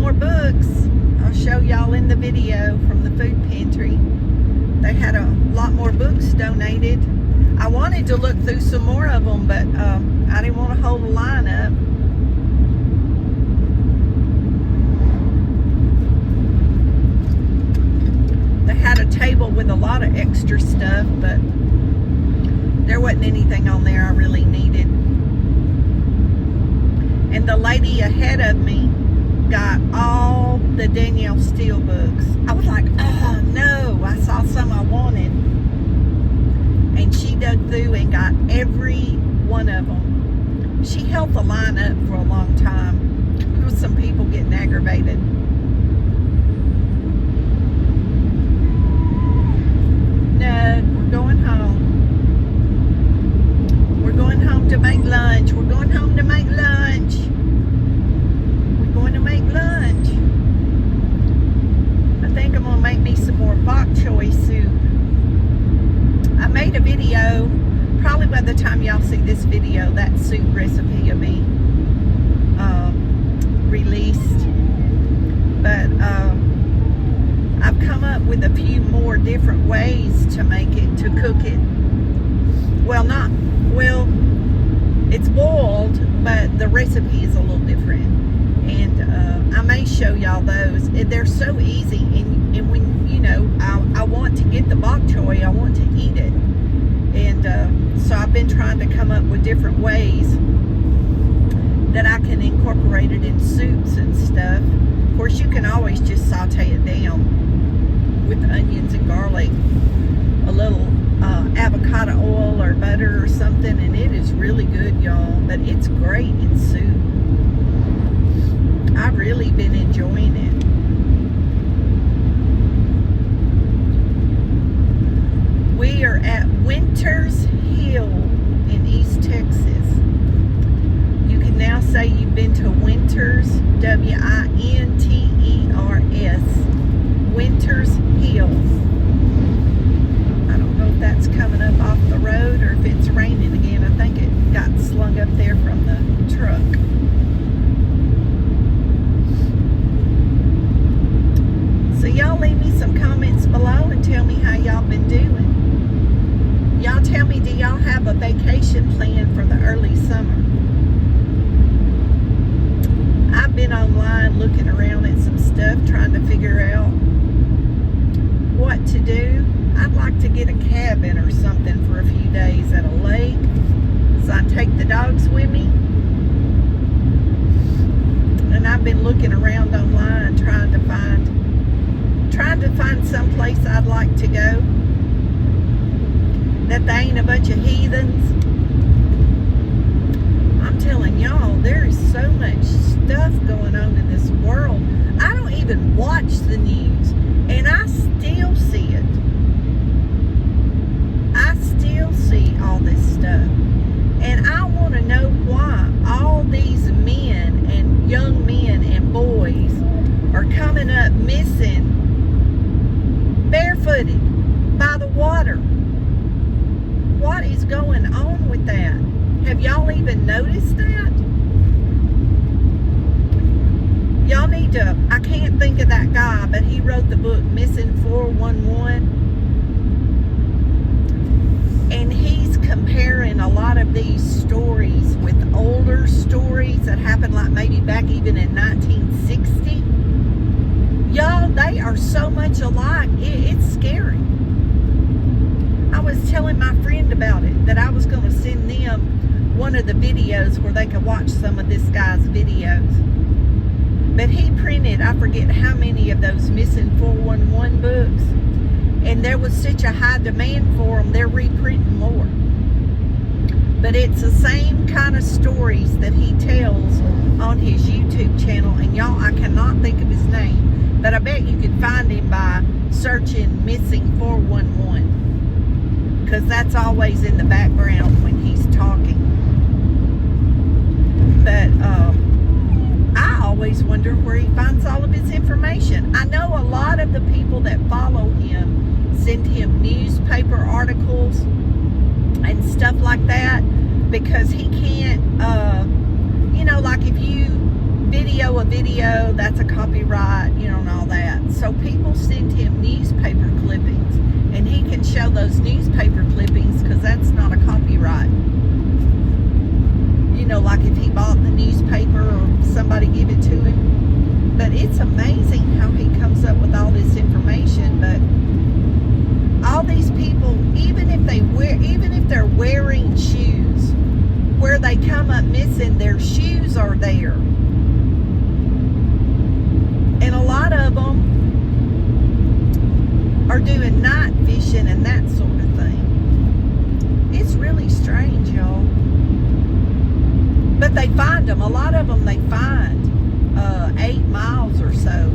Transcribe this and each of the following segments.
more books. I'll show y'all in the video from the food pantry. They had a lot more books donated. I wanted to look through some more of them, but I didn't want to hold the line up. They had a table with a lot of extra stuff, but there wasn't anything on there I really needed. And the lady ahead of me got all the Danielle Steele books. I was like, oh no, I saw some I wanted. And she dug through and got every one of them. She held the line up for a long time. There was some people getting aggravated. No, we're going home. We're going home to make lunch. We're going home to make lunch. We're going to make lunch. I think I'm going to make me some more bok choy soup. I made a video. Probably by the time y'all see this video, that soup recipe will be released. But I've come up with a few more different ways to make it, to cook it. Well, it's boiled, but the recipe is a little different. And I may show y'all those. They're so easy. And when, you know, I want to get the bok choy, I want to eat it. And so I've been trying to come up with different ways that I can incorporate it in soups and stuff. Of course, you can always just saute it down with onions and garlic, a little avocado oil or butter or something, and it is really good, y'all. But it's great in soup. I've really been enjoying it. We are at Winters Hill in East Texas. You can now say you've been to Winters, Winters, Winters Hill. I don't know if that's coming up off the road or if it's raining again. I think it got slung up there from the truck. So y'all leave me some comments below and tell me how y'all been doing. Y'all tell me, do y'all have a vacation plan for the early summer? I've been online looking around at some stuff, trying to figure out what to do. I'd like to get a cabin or something for a few days at a lake, so I take the dogs with me. And I've been looking around online trying to find some place I'd like to go that they ain't a bunch of heathens. I'm telling y'all, there is so much stuff going on in this world. I don't even watch the news, and I still see it. I still see all this stuff. And I want to know why all these men and young men and boys are coming up missing barefooted by the water. What is going on with that? Have y'all even noticed that? Y'all need to, I can't think of that guy, but he wrote the book Missing 411. And he's comparing a lot of these stories with older stories that happened like maybe back even in 1960. Y'all, they are so much alike. It's scary. I was telling my friend about it, that I was going to send them one of the videos where they could watch some of this guy's videos. But he printed, I forget how many of those Missing 411 books. And there was such a high demand for them, they're reprinting more. But it's the same kind of stories that he tells on his YouTube channel. And y'all, I cannot think of his name, but I bet you could find him by searching Missing 411. Because that's always in the background when he's talking. But I always wonder where he finds all of his information. I know a lot of the people that follow him send him newspaper articles and stuff like that, because he can't, you know, like if you video a video, that's a copyright, you know, and all that. So people send him newspaper clippings, and he can show those newspaper clippings because that's not a copyright. You know, like if he bought the newspaper or somebody give it to him. But it's amazing how he comes up with all this information. But all these people, even if they're wearing shoes, where they come up missing, their shoes are there. And a lot of them are doing night fishing and that sort of thing. It's really strange, y'all. But they find them. A lot of them they find 8 miles or so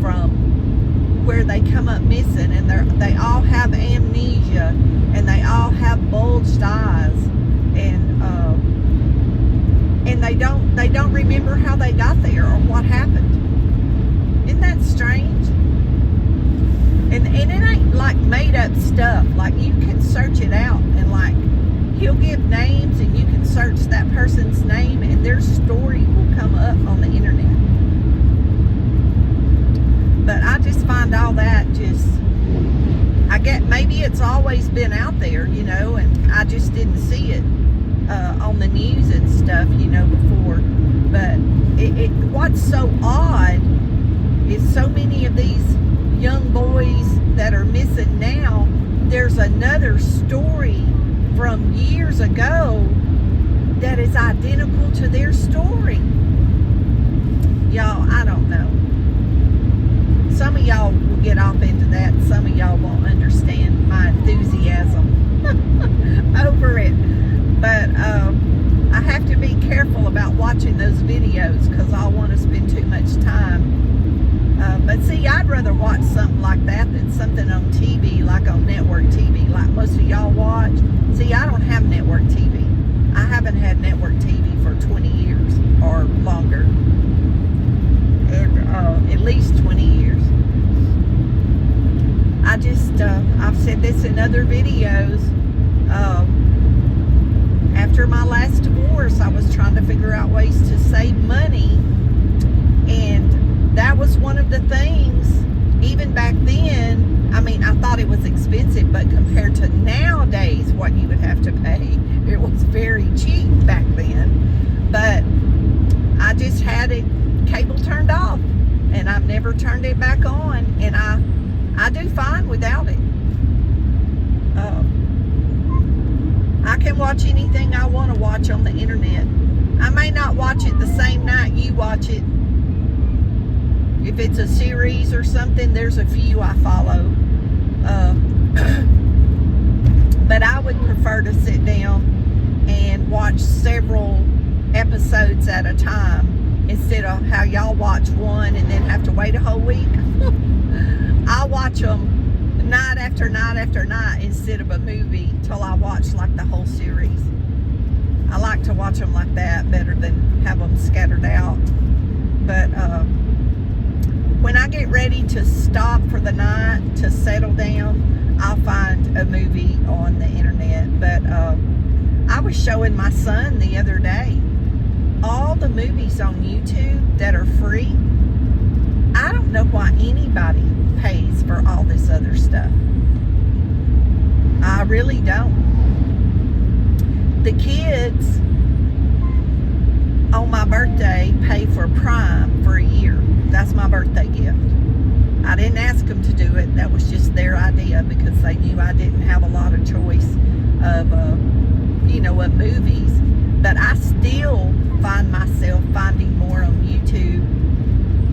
from where they come up missing, and they all have amnesia, and they all have bulged eyes, and they don't remember how they got there or what happened. Isn't that strange? And it ain't like made up stuff. Like, you can search it out, and like he'll give names, and you can search that person's name, and their story will come up on the internet. But I just find all that I get, maybe it's always been out there, you know, and I just didn't see it on the news and stuff, you know, before. But what's so odd is so many of these young boys that are missing now, there's another story from years ago that is identical to their story. Y'all, I don't know. Some of y'all will get off into that. Some of y'all won't understand my enthusiasm over it. But I have to be careful about watching those videos because I'll want to spend too much time. But see, I'd rather watch something like that than something on TV, like on network TV, like most of y'all watch. See, I don't have network TV. I haven't had network TV for 20 years or longer. And at least 20 years. I just, I've said this in other videos. After my last divorce, I was trying to figure out ways to save money. And that was one of the things, even back then, I mean, I thought it was expensive, but compared to nowadays, what you would have to pay, it was very cheap back then. But I just had it, cable turned off, and I've never turned it back on, and I do fine without it. I can watch anything I want to watch on the internet. I may not watch it the same night you watch it. If it's a series or something, there's a few I follow. But I would prefer to sit down and watch several episodes at a time instead of how y'all watch one and then have to wait a whole week. I watch them night after night after night instead of a movie till I watch like the whole series. I like to watch them like that better than have them scattered out. But when I get ready to stop for the night to settle down, I'll find a movie on the internet. But I was showing my son the other day all the movies on YouTube that are free. I don't know why anybody pays for all this other stuff. I really don't. The kids on my birthday pay for Prime for a year. That's my birthday gift. I didn't ask them to do it. That was just their idea because they knew I didn't have a lot of choice of, of movies. But I still find myself finding more on YouTube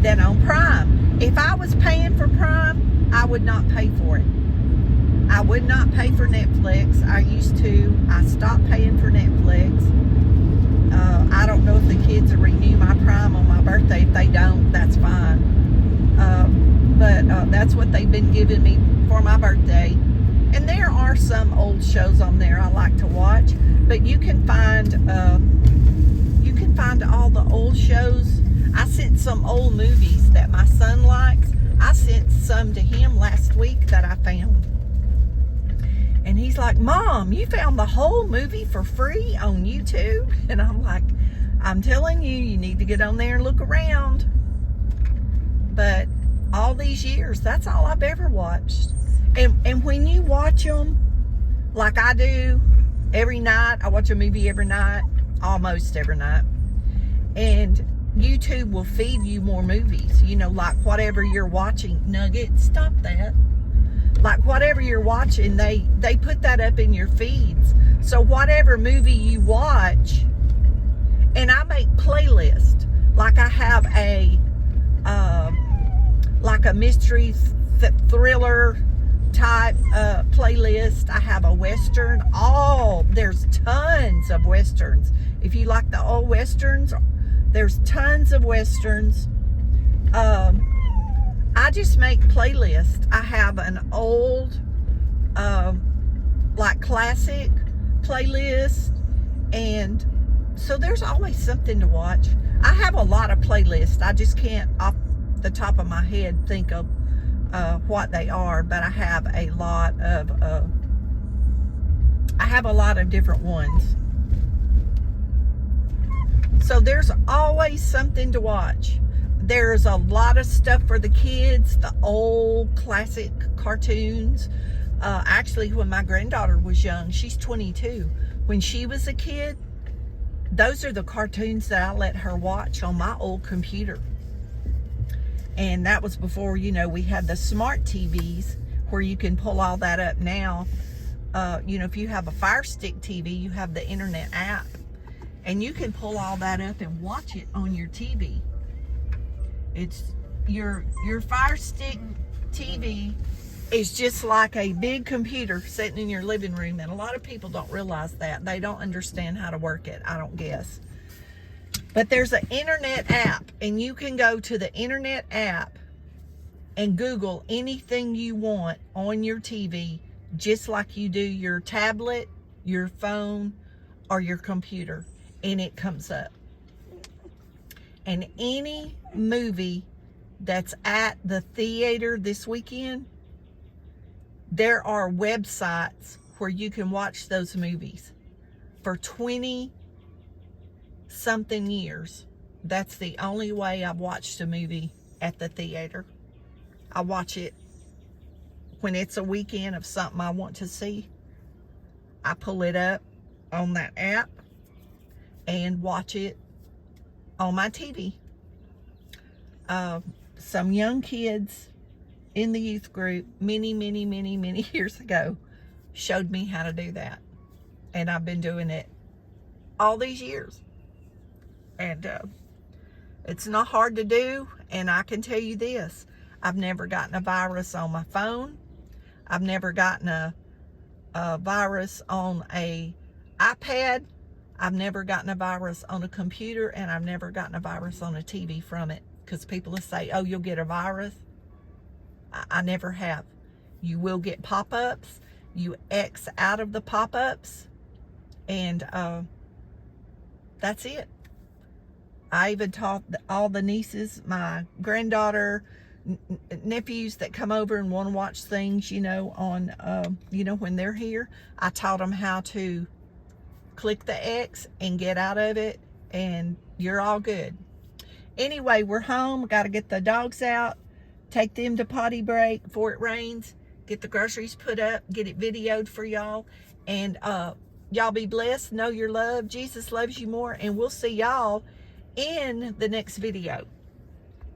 than on Prime. If I was paying for Prime, I would not pay for it. I would not pay for Netflix. I used to. I stopped paying for Netflix. I don't know if the kids will renew my Prime on my birthday. If they don't, that's fine. But that's what they've been giving me for my birthday. And there are some old shows on there I like to watch. But you can find all the old shows. I sent some old movies that my son likes. I sent some to him last week that I found. And he's like, Mom, you found the whole movie for free on YouTube? And I'm like, I'm telling you, you need to get on there and look around. But all these years, that's all I've ever watched. And when you watch them, like I do, every night, I watch a movie every night, almost every night. And YouTube will feed you more movies, you know, like whatever you're watching. Nugget, stop that. Like whatever you're watching, they put that up in your feeds. So whatever movie you watch, and I make playlists. Like I have a mystery thriller type playlist. I have a Western. There's tons of Westerns. If you like the old Westerns, there's tons of Westerns. I just make playlists. I have an old, like classic playlist, and so there's always something to watch. I have a lot of playlists. I just can't off the top of my head think of what they are, but I have a lot of different ones. So there's always something to watch. There's a lot of stuff for the kids, the old classic cartoons. Actually, when my granddaughter was young, she's 22. When she was a kid, those are the cartoons that I let her watch on my old computer. And that was before, you know, we had the smart TVs where you can pull all that up now. You know, if you have a Fire Stick TV, you have the internet app. And you can pull all that up and watch it on your TV. It's your Fire Stick TV is just like a big computer sitting in your living room, and a lot of people don't realize that. They don't understand how to work it, I don't guess. But there's an internet app, and you can go to the internet app and Google anything you want on your TV, just like you do your tablet, your phone, or your computer, and it comes up. And any movie that's at the theater this weekend, there are websites where you can watch those movies for 20 something years. That's the only way I've watched a movie at the theater. I watch it when it's a weekend of something I want to see. I pull it up on that app and watch it on my TV. Some young kids in the youth group many years ago showed me how to do that, and I've been doing it all these years, and it's not hard to do. And I can tell you this, I've never gotten a virus on my phone. I've never gotten a virus on a iPad. I've never gotten a virus on a computer, and I've never gotten a virus on a TV from it, because people will say, oh, you'll get a virus. I never have. You will get pop-ups. You X out of the pop-ups, and that's it. I even taught all the nieces, my granddaughter, nephews that come over and want to watch things, you know, on, you know, when they're here. I taught them how to click the X and get out of it, and you're all good. Anyway, we're home. Got to get the dogs out, take them to potty break before it rains, get the groceries put up, get it videoed for y'all, and y'all be blessed. Know you're loved. Jesus loves you more, and we'll see y'all in the next video.